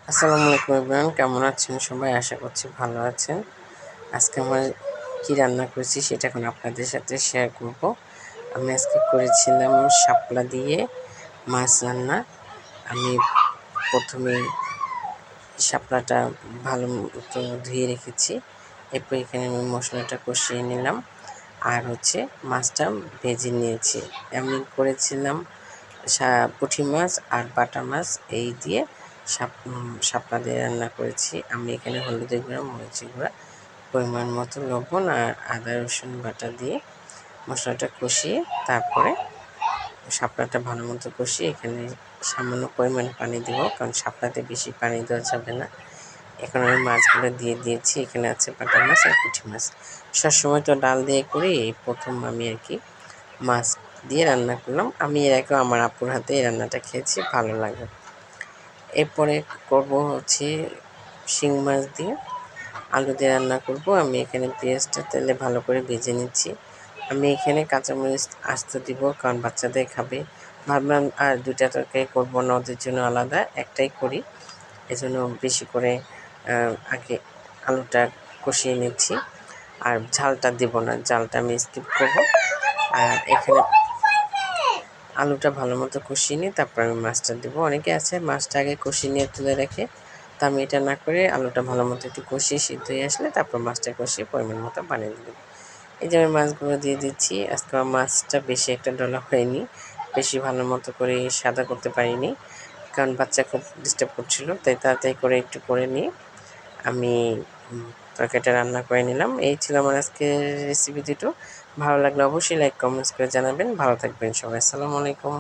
আসসালামু আলাইকুম এভরিওয়ান, কেমন আছেন সবাই? আশা করছি ভালো আছেন। আজকে আমার কি রান্না করেছি সেটা এখন আপনাদের সাথে শেয়ার করব। আমি আজকে করেছিলাম শাপলা দিয়ে মাছ রান্না। আমি প্রথমে শাপলাটা ভালো মতো ধুয়ে রেখেছি। এরপর এখানে আমি মশলাটা কষিয়ে নিলাম আর মাছটা ভেজে নিয়েছি। আমি করেছিলাম পুঁটি মাছ আর বাটা মাছ এই দিয়ে শাপলা দিয়ে রান্না করেছি। আমি এখানে হলুদের গুঁড়া, মরিচের গুঁড়া, পরিমাণ মতো লবণ আর আদা রসুন বাটা দিয়ে মশলাটা কষিয়ে তারপরে শাপলাটা ভালো মতো কষিয়ে এখানে সামান্য পরিমাণ পানি দেব, কারণ শাপলাতে বেশি পানি দেওয়া যাবে না। এখন আমি মাছগুলো দিয়ে দিয়েছি। এখানে আছে বাটা মাছ আর পুঁটি মাছ। সবসময় তো ডাল দিয়ে করি, এই প্রথম আমি মাছ দিয়ে রান্না করলাম। আমি এর আগেও আমার আপুর হাতে এই রান্নাটা খেয়েছি, ভালো লাগে। এরপরে করব শিং মাছ দিয়ে আলু দিয়ে রান্না করব। আমি এখানে পেঁয়াজটা তেলে ভালো করে ভেজে নিচ্ছি। আমি এখানে কাঁচামরিচ আস্ত দিব, কারণ বাচ্চাদের খাবে। ভাবলাম আর দুইটা তরকারি করবো না, ওদের জন্য আলাদা একটাই করি। এজন্য বেশি করে আগে আলুটা কষিয়ে নিচ্ছি, আর ঝালটা দিব না, ঝালটা আমি স্কিপ করব। আর এখানে আলুটা ভালো মতো কষিয়ে নিয়ে তারপর আমি মাছটা দেবো। অনেকে আছে মাছটা আগে কষিয়ে নিয়ে তুলে রাখে, তা আমি এটা না করে আলুটা ভালো মতো একটু কষিয়ে সিদ্ধ হয়ে আসলে তারপর মাছটা কষিয়ে পরিমাণ মতো পানি দিয়ে দেবো। এই যে আমি মাছগুলো দিয়ে দিচ্ছি। আজকে আমার মাছটা বেশি একটা ডলা হয়নি, বেশি ভালো মতো করে সাদা করতে পারিনি, কারণ বাচ্চা খুব ডিস্টার্ব করছিল, তাই তাড়াতাড়ি করে একটু করে নিই আমি তরকারিটা রান্না করে নিলাম। এই ছিল আমার আজকের রেসিপি দুটো। ভালো লাগলে অবশ্যই লাইক কমেন্টস করে জানাবেন। ভালো থাকবেন সবাই। আসসালামু আলাইকুম।